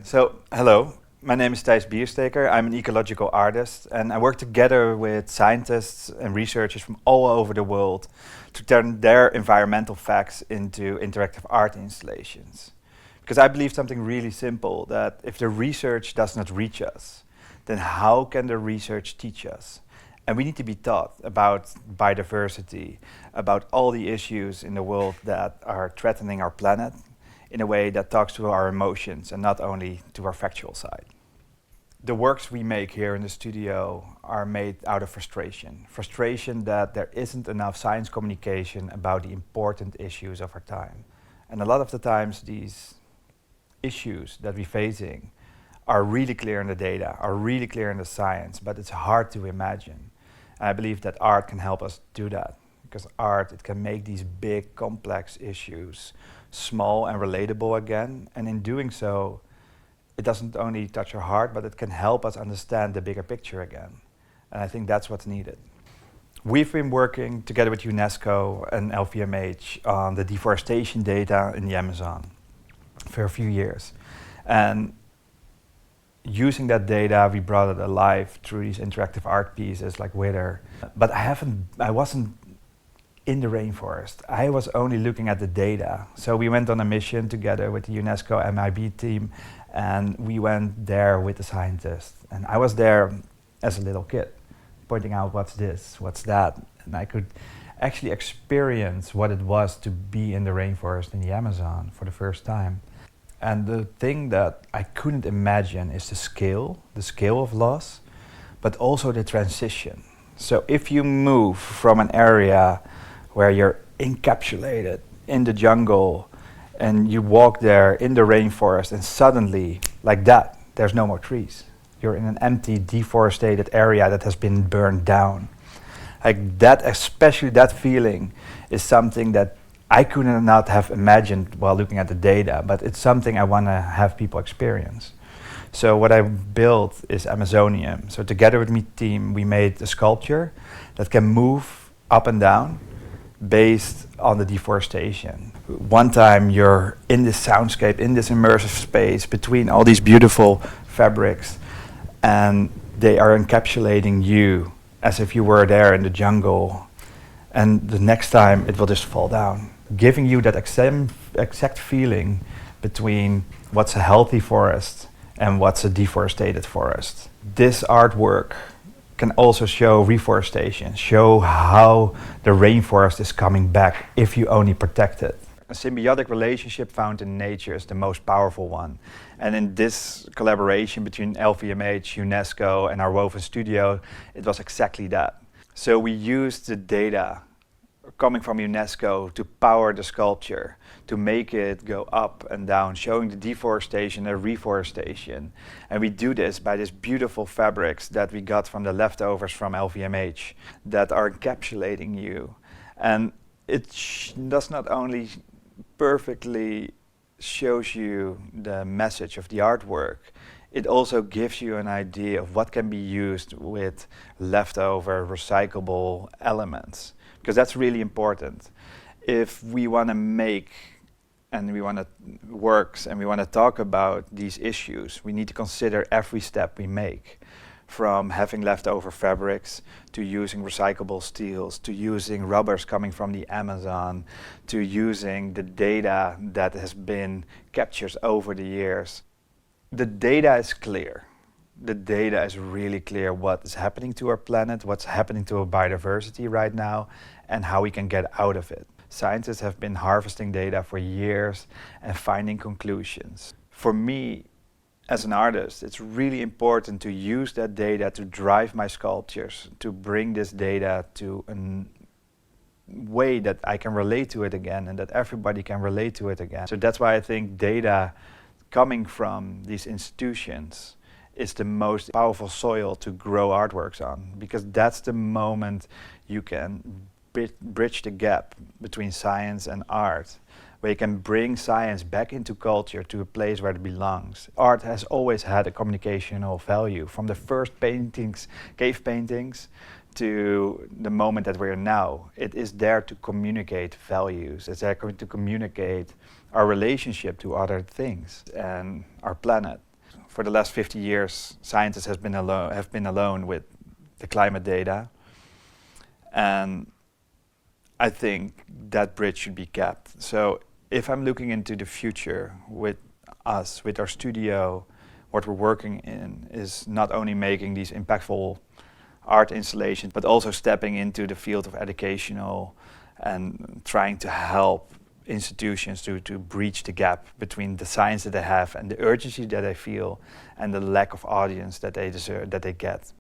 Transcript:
So, hello, my name is Thijs Biersteker. I'm an ecological artist and I work together with scientists and researchers from all over the world to turn their environmental facts into interactive art installations. Because I believe something really simple, that if the research does not reach us, then how can the research teach us? And we need to be taught about biodiversity, about all the issues in the world that are threatening our planet, in a way that talks to our emotions and not only to our factual side. The works we make here in the studio are made out of frustration. Frustration that there isn't enough science communication about the important issues of our time. And a lot of the times these issues that we're facing are really clear in the data, are really clear in the science, but it's hard to imagine. And I believe that art can help us do that. Because art, it can make these big, complex issues small and relatable again. And in doing so, it doesn't only touch our heart, but it can help us understand the bigger picture again. And I think that's what's needed. We've been working together with UNESCO and LVMH on the deforestation data in the Amazon for a few years. And using that data, we brought it alive through these interactive art pieces like Wither. But I wasn't in the rainforest. I was only looking at the data. So we went on a mission together with the UNESCO MIB team, and we went there with the scientists. And I was there as a little kid, pointing out what's this, what's that. And I could actually experience what it was to be in the rainforest in the Amazon for the first time. And the thing that I couldn't imagine is the scale of loss, but also the transition. So if you move from an area where you're encapsulated in the jungle and you walk there in the rainforest and suddenly, like that, there's no more trees. You're in an empty, deforested area that has been burned down. Like that, especially that feeling is something that I could not have imagined while looking at the data, but it's something I want to have people experience. So what I built is Amazonium. So together with my team, we made a sculpture that can move up and down based on the deforestation. One time you're in this soundscape, in this immersive space between all these beautiful fabrics, and they are encapsulating you as if you were there in the jungle. And the next time it will just fall down, giving you that exact feeling between what's a healthy forest and what's a deforested forest. This artwork can also show reforestation, show how the rainforest is coming back if you only protect it. A symbiotic relationship found in nature is the most powerful one. And in this collaboration between LVMH, UNESCO and our woven studio, it was exactly that. So we used the data coming from UNESCO to power the sculpture, to make it go up and down, showing the deforestation and reforestation. And we do this by these beautiful fabrics that we got from the leftovers from LVMH that are encapsulating you. And it does not only perfectly shows you the message of the artwork, it also gives you an idea of what can be used with leftover recyclable elements. Because that's really important. If we want to make and we want to works and we want to talk about these issues, we need to consider every step we make. From having leftover fabrics, to using recyclable steels, to using rubbers coming from the Amazon, to using the data that has been captured over the years. The data is clear. The data is really clear what is happening to our planet, what's happening to our biodiversity right now, and how we can get out of it. Scientists have been harvesting data for years and finding conclusions. For me, as an artist, it's really important to use that data to drive my sculptures, to bring this data to a way that I can relate to it again and that everybody can relate to it again. So that's why I think data coming from these institutions is the most powerful soil to grow artworks on, because that's the moment you can bridge the gap between science and art, where you can bring science back into culture to a place where it belongs. Art has always had a communicational value, from the first paintings, cave paintings, to the moment that we're in now. It is there to communicate values. It's there to communicate our relationship to other things and our planet. for the last 50 years, scientists have been alone with the climate data. And I think that bridge should be kept. So if I'm looking into the future with us, with our studio, what we're working in is not only making these impactful art installations, but also stepping into the field of educational and trying to help institutions to breach the gap between the science that they have and the urgency that they feel and the lack of audience that they deserve, that they get.